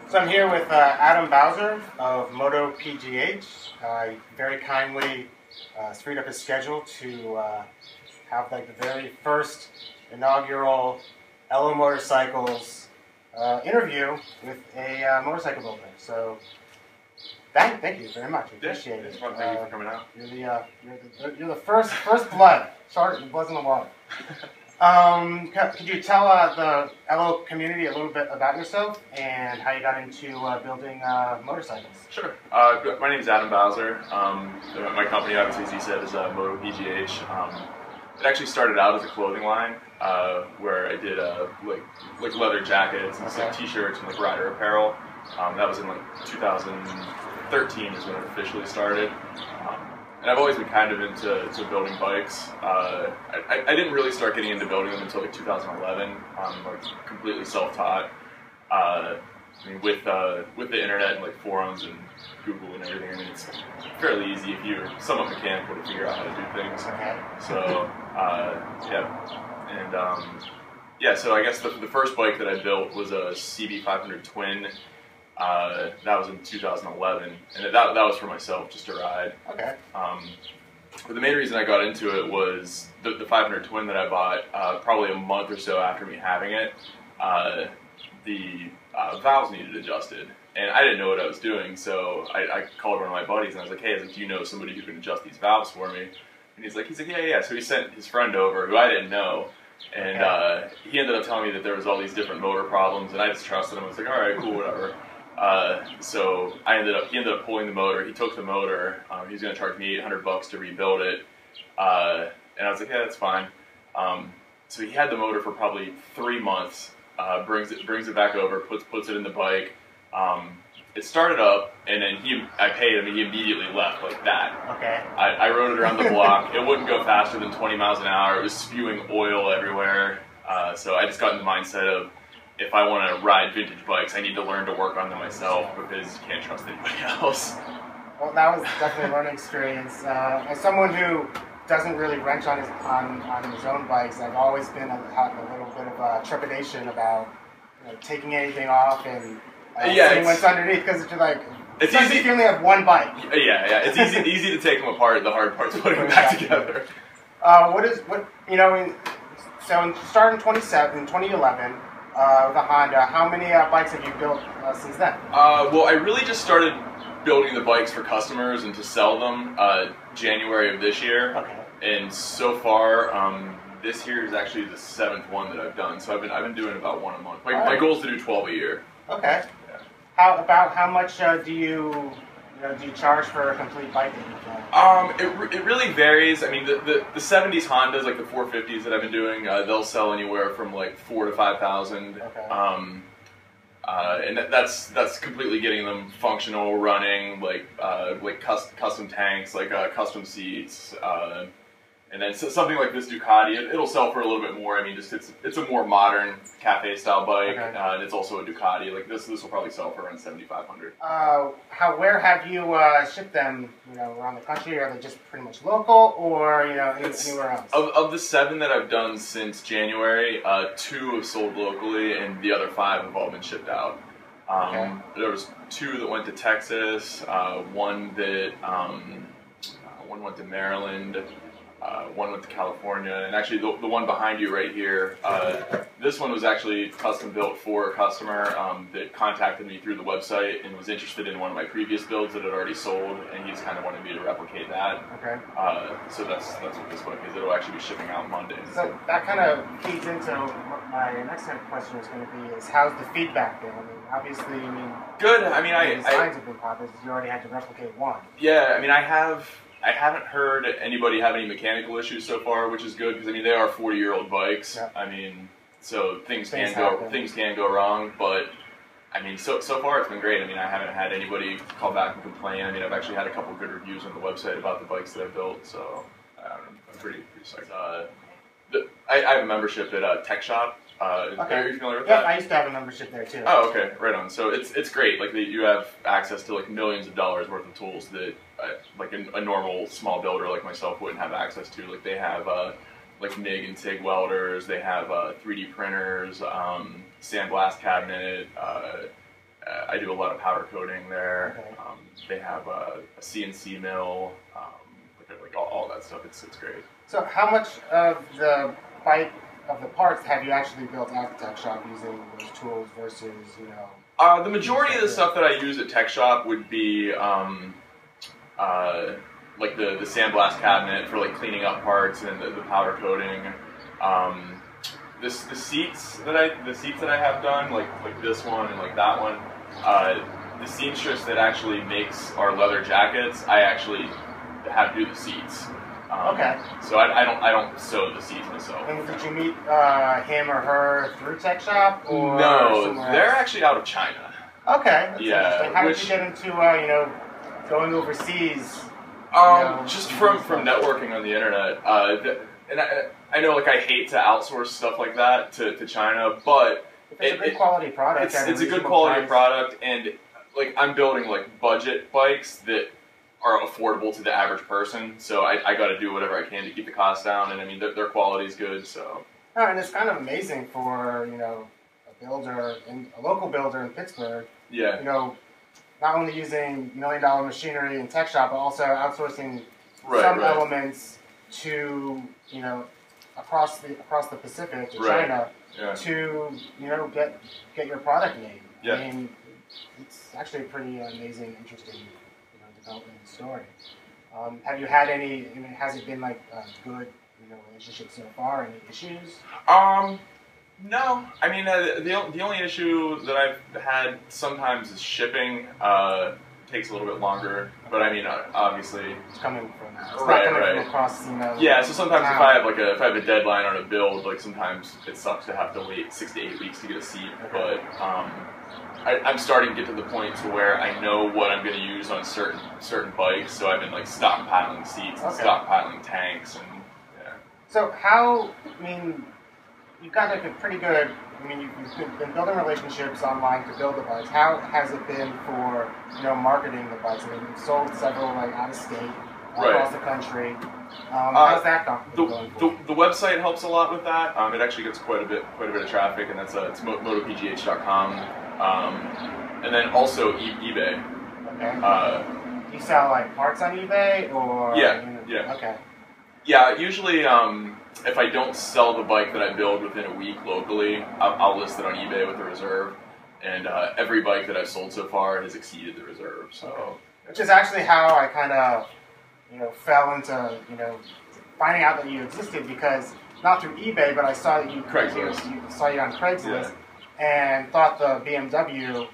So I'm here with Adam Bowser of MOTOpgh. He very kindly freed up his schedule to have like the very first inaugural Ellomotorcycles interview with a motorcycle builder. So thank you very much. I appreciate it. Thank you for coming out. You're the first blood. Sorry, blood's in the water. Could you tell the Ello community a little bit about yourself and how you got into building motorcycles? Sure. My name is Adam Bowser. My company, obviously, as you said, is MOTOpgh. It actually started out as a clothing line where I did like leather jackets and some t-shirts and like rider apparel. That was in like 2013 is when it officially started. And I've always been kind of into building bikes. I didn't really start getting into building them until like 2011. Like completely self-taught. I mean, with the internet and like forums and Google and everything, I mean, it's fairly easy if you're somewhat mechanical to figure out how to do things. So so I guess the first bike that I built was a CB500 Twin. That was in 2011, and that was for myself, just to ride. But the main reason I got into it was the 500 Twin that I bought probably a month or so after me having it. The valves needed adjusted, and I didn't know what I was doing, so I called one of my buddies and I was like, hey, do you know somebody who can adjust these valves for me? And he's like, yeah. So he sent his friend over, who I didn't know, and he ended up telling me that there was all these different motor problems, and I just trusted him. I was like, all right, cool, whatever. So he ended up pulling the motor. He took the motor. He was going to charge me $800 to rebuild it, and I was like, yeah, that's fine. So he had the motor for probably 3 months. Brings it back over, puts it in the bike. It started up, and then I paid him, and he immediately left like that. I rode it around the block. It wouldn't go faster than 20 miles an hour. It was spewing oil everywhere. So I just got in the mindset of, if I want to ride vintage bikes, I need to learn to work on them myself, because you can't trust anybody else. Well, that was definitely a learning experience. As someone who doesn't really wrench on his own bikes, I've always been having a little bit of trepidation about taking anything off and seeing what's underneath, because it's just like, it's easy if you only have one bike. Yeah. It's easy to take them apart. The hard part's putting them back together. So starting in 2011. With a Honda, how many bikes have you built since then? Well, I really just started building the bikes for customers and to sell them January of this year. And so far, this year is actually the 7th one that I've done. So I've been doing about one a month. My goal is to do 12 a year. Yeah. How much do you charge for a complete bike that you've done? It really varies. I mean, the 70s Hondas, like the 450s that I've been doing, they'll sell anywhere from like $4,000 to $5,000. And that's completely getting them functional, running, like custom tanks, like custom seats. And then something like this Ducati, it'll sell for a little bit more. I mean, just it's a more modern Café style bike, and it's also a Ducati. Like this will probably sell for around $7,500. Where have you shipped them? Around the country? Are they just pretty much local, or anywhere else? Of the 7 that I've done since January, 2 have sold locally, and the other 5 have all been shipped out. There was 2 that went to Texas, one went to Maryland. One went to California, and actually the one behind you right here, this one was actually custom built for a customer that contacted me through the website and was interested in one of my previous builds that had already sold, and he just kind of wanted me to replicate that. So that's what this bike is. It'll actually be shipping out Monday. So that kind of feeds into my next kind of question is going to be is how's the feedback been? I mean, obviously, good. I mean, the designs have been popular. You already had to replicate one. Yeah, I mean, I haven't heard anybody have any mechanical issues so far, which is good, because I mean they are 40-year-old bikes. I mean, so things can go wrong, but I mean so far it's been great. I mean, I haven't had anybody call back and complain. I mean, I've actually had a couple of good reviews on the website about the bikes that I've built, so I'm pretty psyched. I have a membership at Tech Shop. Are you familiar with that? I used to have a membership there too. Oh, okay, right on. So it's great. Like you have access to like millions of dollars worth of tools that like a normal small builder like myself wouldn't have access to. Like they have like MIG and TIG welders. They have 3D printers, sandblast cabinet, I do a lot of powder coating there. Okay. They have a CNC mill, like all that stuff. It's great. So how much of the parts have you actually built at the tech shop using those tools versus, you know? The majority of the stuff that I use at tech shop would be like the sandblast cabinet for like cleaning up parts and the powder coating. The seats that I have done, like this one and like that one. The seamstress that actually makes our leather jackets, I actually have to do the seats. Okay. So I don't sew the seats myself. And did you meet him or her through tech shop or no? They're actually out of China. Okay. That's yeah. interesting. How did you get into you know, going overseas? Just from networking on the internet. And I know, like, I hate to outsource stuff like that to China, but it's a good quality product. It's a good quality product, and like I'm building like budget bikes that are affordable to the average person. So I got to do whatever I can to keep the costs down, and I mean their quality is good. So. Oh, and it's kind of amazing for, you know, a local builder in Pittsburgh. Yeah. You know, not only using $1 million machinery in tech shop, but also outsourcing some elements to, you know, across the Pacific to China to, you know, get your product made. Yeah. I mean, it's actually a pretty amazing, interesting, you know, development story. Have you had any? I mean, has it been like a good, you know, relationship so far? Any issues? No. I mean, the only issue that I've had sometimes is shipping. Takes a little bit longer, but I mean, obviously, it's coming from from across, you know. Yeah, so sometimes if I have a deadline on a build, like sometimes it sucks to have to wait 6 to 8 weeks to get a seat. Okay. But I'm starting to get to the point to where I know what I'm going to use on certain bikes, so I've been like stockpiling seats and stockpiling tanks, and yeah. So how? I mean, you've got like a pretty good. I mean, you've been building relationships online to build the bikes. How has it been for, you know, marketing the bikes? I mean, you've sold several like out of state, across the country. How's that going? The website helps a lot with that. It actually gets quite a bit of traffic, and it's MOTOpgh.com. And then also eBay. Okay. Do you sell like parts on eBay or? Yeah. You know, yeah. Okay. Yeah. Usually, if I don't sell the bike that I build within a week locally, I'll list it on eBay with a reserve, and every bike that I've sold so far has exceeded the reserve. So, okay. Which is actually how I kind of, you know, fell into, you know, finding out that you existed, because not through eBay, but I saw that you saw you on Craigslist, and thought the BMW,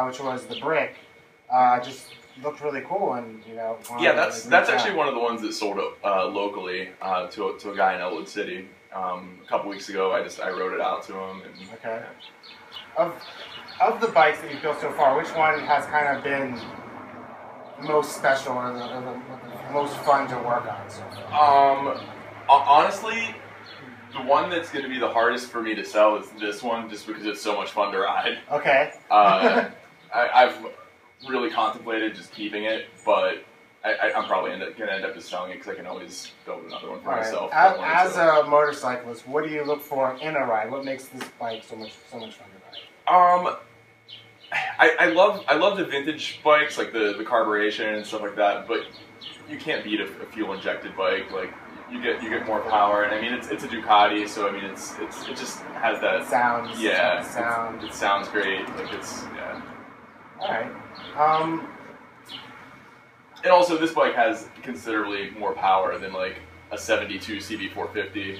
which was the brick, just looked really cool, and you know. Yeah, that's actually one of the ones that sold locally to a guy in Elwood City. A couple weeks ago, I wrote it out to him. And, okay. Of the bikes that you've built so far, which one has kind of been most special or the most fun to work on so far? Honestly, the one that's going to be the hardest for me to sell is this one, just because it's so much fun to ride. Okay. I've really contemplated just keeping it, but I'm probably going to end up just selling it because I can always build another one for myself. As a motorcyclist, what do you look for in a ride? What makes this bike so much fun to ride? I love the vintage bikes, like the carburation and stuff like that, but you can't beat a fuel injected bike. Like you get more power, and I mean it's a Ducati, so I mean it just has that sounds. Yeah, sound. It sounds great. Like it's yeah. All right. And also, this bike has considerably more power than like a 72 CB450.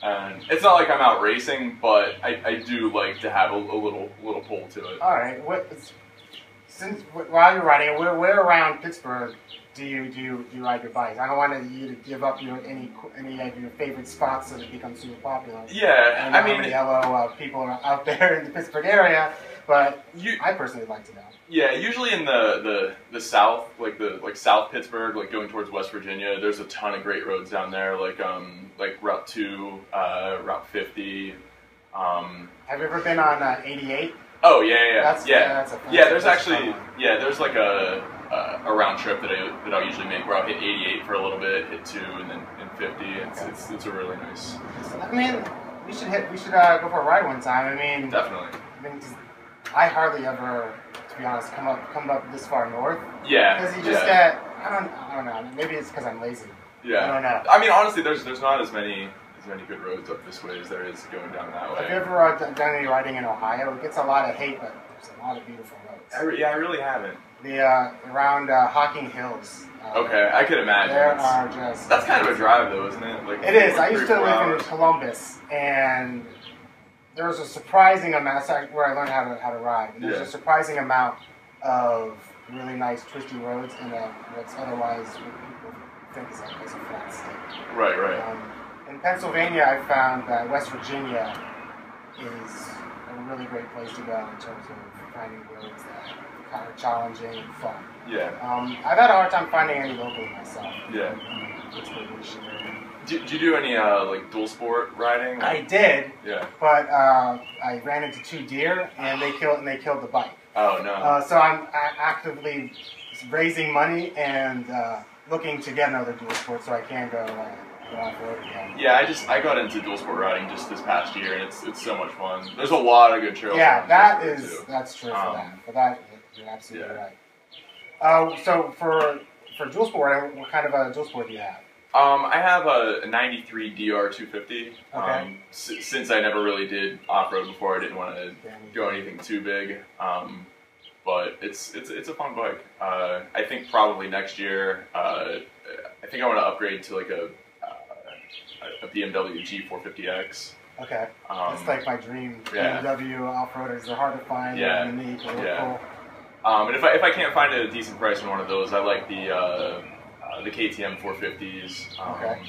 And it's not like I'm out racing, but I do like to have a little pull to it. All right. While you're riding, where around Pittsburgh do you ride your bikes? I don't want you to give up any of your favorite spots so that it becomes super popular. Yeah, I mean, yellow people are out there in the Pittsburgh area, but I personally like to know. Yeah, usually in the south, like South Pittsburgh, like going towards West Virginia, there's a ton of great roads down there, like Route 2, Route 50. Have you ever been on 88? Oh yeah. There's like a round trip that I'll usually make where I'll hit 88 for a little bit, hit 2, and then 50. It's a really nice. I mean, we should go for a ride one time. I mean, definitely. I hardly ever to be honest, come up this far north. Yeah. Because you just get, I don't know. Maybe it's because I'm lazy. Yeah. I don't know. I mean, honestly, there's not as many good roads up this way as there is going down that way. Have you ever done any riding in Ohio? It gets a lot of hate, but there's a lot of beautiful roads. I really haven't. The around Hocking Hills. Okay, I could imagine. There are just... That's kind of a drive, though, isn't it? Like, it is. I used to 3-4 live hours. in Columbus, and there was a surprising amount, that's where I learned how to ride, and there's a surprising amount of really nice twisty roads in what's otherwise what people think is a flat state. Right. In Pennsylvania, I found that West Virginia is a really great place to go in terms of finding roads that are kind of challenging and fun. Yeah. I've had a hard time finding any locally myself. Yeah. Do you do any like dual sport riding? I did. Yeah. But I ran into 2 deer and they killed the bike. Oh no. So I'm actively raising money and looking to get another dual sport so I can go off road again. Yeah, I got into dual sport riding just this past year, and it's so much fun. There's a lot of good trails. Yeah, that's true for that. For that, you're absolutely right. So for dual sport, what kind of a dual sport do you have? I have a 93 DR 250. Okay. Since I never really did off-road before, I didn't want to go anything too big. But it's a fun bike. I think probably next year, I think I want to upgrade to like a BMW G450X. Okay. That's like my dream. BMW off-roaders. They're hard to find. They're unique. They're cool. And if I can't find a decent price on one of those, I like the KTM 450s. Okay.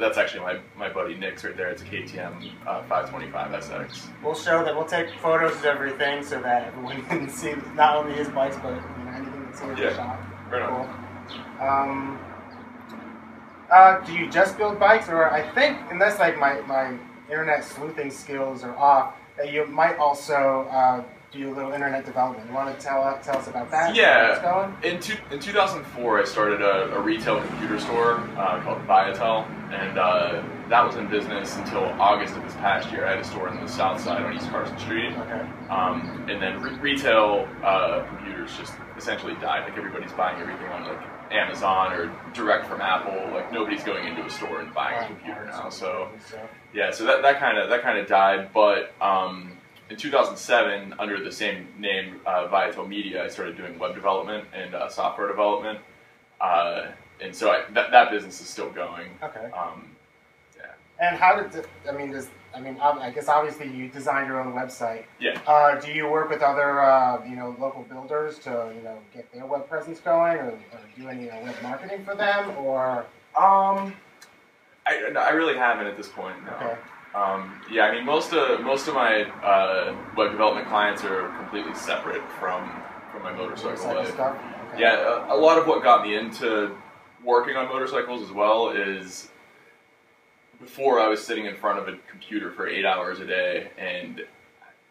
That's actually my buddy Nick's right there. It's a KTM 525 SX. We'll show that. We'll take photos of everything so that everyone can see not only his bikes, but anything that's in the shop. Right on. Cool. Do you just build bikes, or I think, unless like my internet sleuthing skills are off, that you might also do a little internet development. You want to tell us about that? Yeah. Going? In 2004, I started a retail computer store called Viatell, and that was in business until August of this past year. I had a store in the south side on East Carson Street. Okay. And then retail computers just essentially died. Like everybody's buying everything on like Amazon or direct from Apple. Like nobody's going into a store and buying a computer now. So yeah, so that kind of died. But in 2007, under the same name, Viatell Media, I started doing web development and software development. And so that business is still going. Okay. Yeah. And how did I guess obviously you design your own website. Yeah. Do you work with other local builders to get their web presence going, or do any web marketing for them, or? I really haven't at this point. No. Okay. Yeah, I mean most of my web development clients are completely separate from my motorcycle life. Stuff? Okay. Yeah, a lot of what got me into working on motorcycles as well is before I was sitting in front of a computer for 8 hours a day and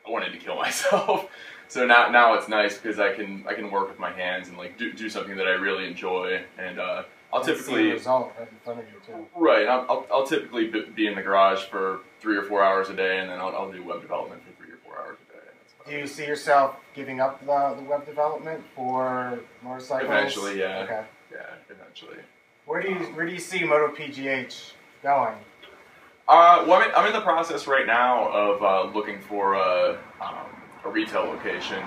I wanted to kill myself. So now it's nice because I can work with my hands and like do something that I really enjoy, and I'll typically see the result right in front of you too. Right, I'll typically be in the garage for 3 or 4 hours a day, and then I'll do web development for 3 or 4 hours a day. Do you see yourself giving up the web development for motorcycles? Eventually, yeah. Okay. Yeah, eventually. Where do you see MOTOpgh going? Well, I'm in the process right now of looking for a retail location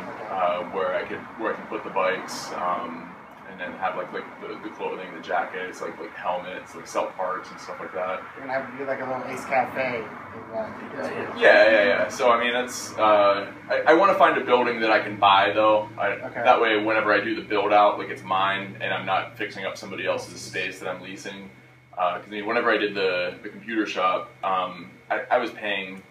where I can put the bikes and then have like the clothing, the jackets, like helmets, like sell parts and stuff like that. You're gonna have to do like a little Ace Café. Yeah. So I mean, that's I want to find a building that I can buy though. That way, whenever I do the build out, like it's mine, and I'm not fixing up somebody else's space that I'm leasing. Because whenever I did the computer shop, I was paying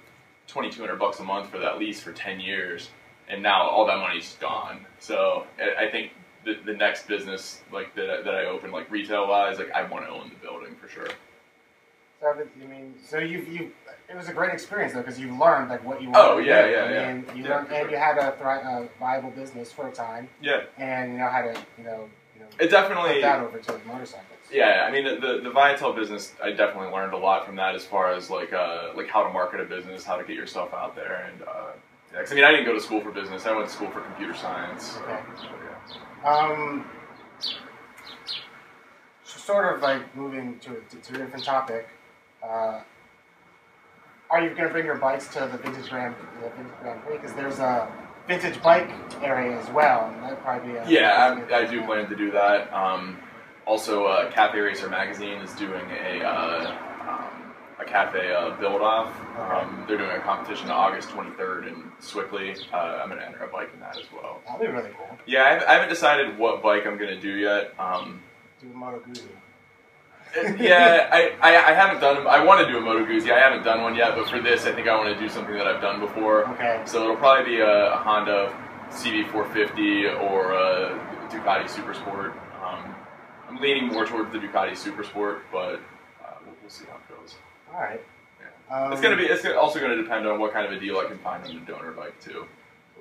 $2,200 a month for that lease for 10 years, and now all that money's gone. So I think the next business like that I open, like retail wise, like I want to own the building for sure. So it was a great experience though, because you learned like what you to wanted do. And you learned, and you had a viable business for a time. Yeah. And you know how to it definitely put that over to motorcycles. Yeah, I mean the Viatell business, I definitely learned a lot from that as far as like how to market a business, how to get yourself out there, and Yeah, 'cause, I mean, I didn't go to school for business. I went to school for computer science. Okay. So, yeah. Sort of like moving to a different topic. Are you going to bring your bikes to the Vintage Grand Prix? Because there's a vintage bike area as well, and that'd probably be a... Yeah, I do plan to do that. Also, Café Racer Magazine is doing a Café build-off. They're doing a competition August 23rd in Swickley. I'm going to enter a bike in that as well. That'd be really cool. Yeah, I haven't decided what bike I'm going to do yet. Do a MotoPgh. Yeah, I haven't done. I want to do a MotoPgh. I haven't done one yet, but for this, I think I want to do something that I've done before. Okay. So it'll probably be a Honda CB450 or a Ducati Supersport. I'm leaning more towards the Ducati Supersport, but we'll see how it goes. All right. Yeah. It's also going to depend on what kind of a deal I can find on the donor bike too.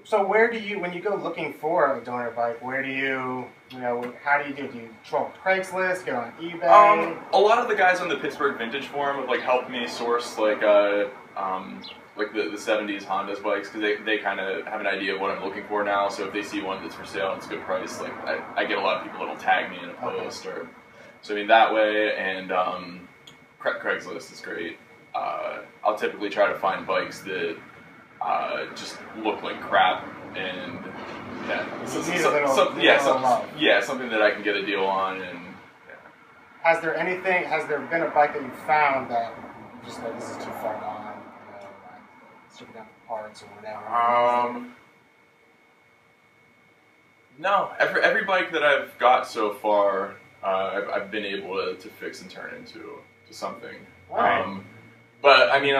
So where do you, when you go looking for a donor bike, where do you how do you do it? Do you troll Craigslist, get on eBay? A lot of the guys on the Pittsburgh Vintage Forum have helped me source like the 70s Honda's bikes, because they kind of have an idea of what I'm looking for now. So if they see one that's for sale and it's a good price, I get a lot of people that'll tag me in a post, so I mean that way, and Craigslist is great. I'll typically try to find bikes that just look like crap, and something that I can get a deal on. And has there been a bike that you found that you just like, this is too far gone, stripping down the parts or whatever? No, every bike that I've got so far, I've been able to fix and turn into something. Right. But I mean,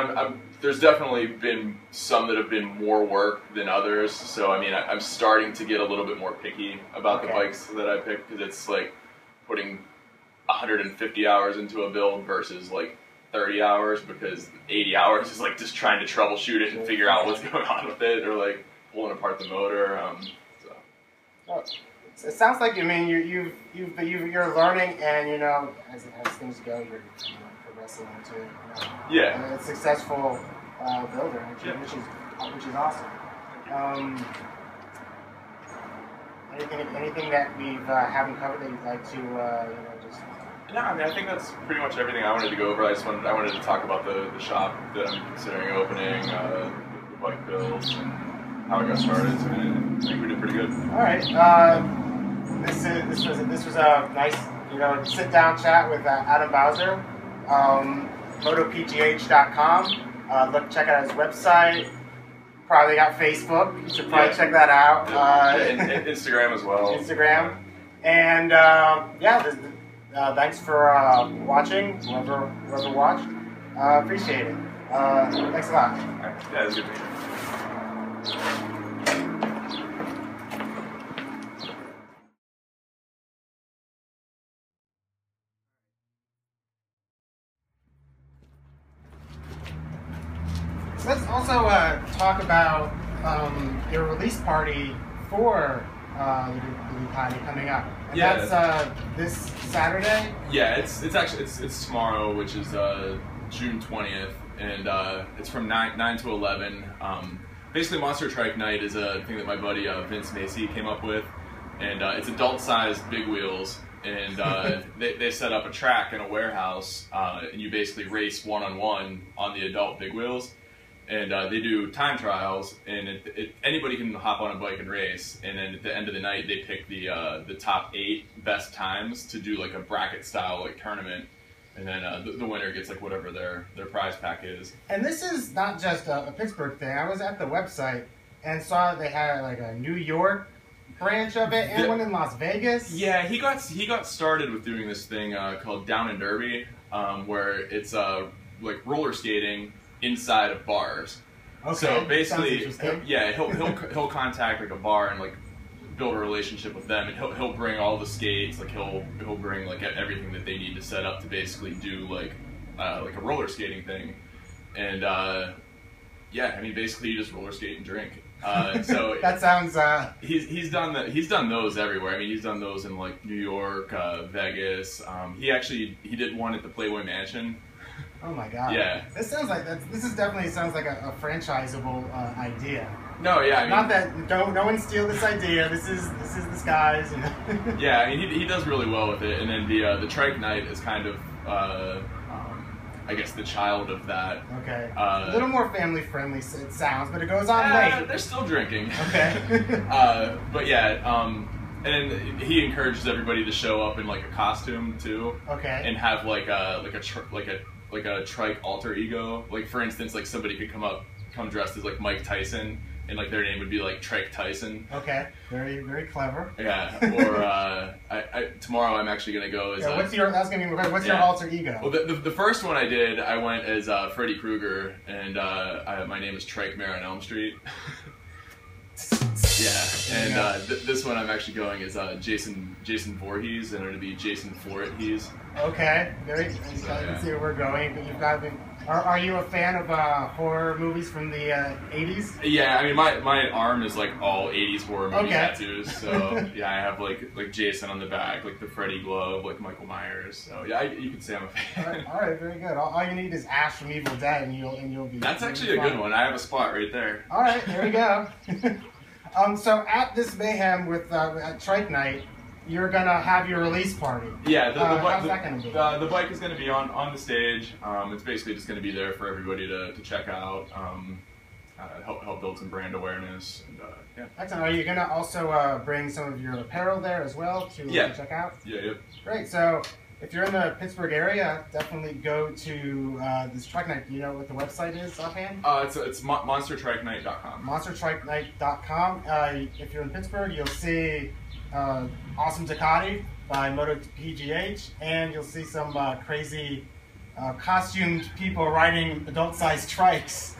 there's definitely been some that have been more work than others. So I mean, I'm starting to get a little bit more picky about the bikes that I pick, because it's like putting 150 hours into a build versus 30 hours, because 80 hours is just trying to troubleshoot it and figure out what's going on with it, or pulling apart the motor. Well, it sounds like, I mean, you're learning, and as things go, you're progressing into a successful builder, which is awesome. Anything that we haven't covered that you'd like to just? No, I mean, I think that's pretty much everything I wanted to go over. I wanted to talk about the shop that I'm considering opening, the bike builds, and how I got started. So I think we did pretty good. All right. This was a nice sit down chat with Adam Bowser. MotoPgh.com. Check out his website. Probably got Facebook. You should probably check that out. And Instagram as well. Instagram. And thanks for watching. Whoever watched. Appreciate it. Thanks a lot. Right. Yeah, it was good to meet you. Let's also talk about your release party for the Ducati coming up. And that's this Saturday? Yeah, it's tomorrow, which is June 20th, and it's from 9 to 11. Basically, Monster Trike Night is a thing that my buddy Vince Macy came up with, and it's adult-sized big wheels. And they set up a track in a warehouse, and you basically race one-on-one on the adult big wheels. And they do time trials, and anybody can hop on a bike and race. And then at the end of the night, they pick the top 8 best times to do a bracket style tournament. And then the winner gets whatever their prize pack is. And this is not just a Pittsburgh thing. I was at the website and saw that they had a New York branch of it, and one in Las Vegas. Yeah, he got started with doing this thing called Down and Derby, where it's roller skating inside of bars. Okay. So basically, he'll contact a bar and build a relationship with them, and he'll bring all the skates, he'll bring everything that they need to set up to basically do a roller skating thing. And I mean, basically you just roller skate and drink. So that sounds. He's done those everywhere. I mean, he's done those in New York, Vegas. He did one at the Playboy Mansion. Oh my God! Yeah. This sounds like this is definitely sounds like a franchisable idea. No, yeah. I mean, not that no one steal this idea. This is this guy's. Yeah, I mean he does really well with it, and then the Trike Night is kind of I guess the child of that. Okay. A little more family friendly it sounds, but it goes on late. They're still drinking. Okay. But yeah, and then he encourages everybody to show up in like a costume too. Okay. And have like a trike alter ego. Like for instance, like somebody could come dressed as like Mike Tyson, and like their name would be like Trike Tyson. Okay. Very very clever. Yeah. Or tomorrow I'm actually gonna go as. What's your alter ego? Well, the first one I did, I went as Freddy Krueger, and my name is Trike Mayor on Elm Street. Yeah, and this one I'm actually going as Jason Voorhees, and it'll be Jason Voorhees. Okay, very. You can see where we're going, but you've got. Are you a fan of horror movies from the 80s? Yeah, I mean my arm is like all 80s horror movie tattoos. So yeah, I have like Jason on the back, like the Freddy glove, like Michael Myers. So yeah, you could say I'm a fan. All right, very good. All you need is Ash from Evil Dead, and you'll be. That's actually a good one. I have a spot right there. All right, there we go. So at this mayhem with at Trike Night, you're gonna have your release party. Yeah, how's that gonna be? The bike is gonna be on the stage. It's basically just gonna be there for everybody to check out, help build some brand awareness. And, yeah. Excellent. Are you gonna also bring some of your apparel there as well to check out? Yeah. Yep. Great. So if you're in the Pittsburgh area, definitely go to this Trike Night. Do you know what the website is offhand? It's monstertrikenight.com. Monstertrikenight.com. If you're in Pittsburgh, you'll see awesome Ducati by MotoPgh, and you'll see some crazy costumed people riding adult-sized trikes.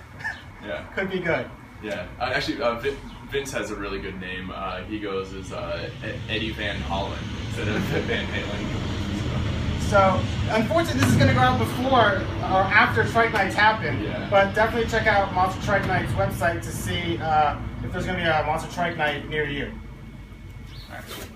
Yeah. Could be good. Yeah. Actually, Vince has a really good name. He goes as Eddie Van Hollen instead of Van Halen. So, unfortunately, this is going to go out before or after Trike Nights happen, but definitely check out Monster Trike Night's website to see if there's going to be a Monster Trike Night near you. All right.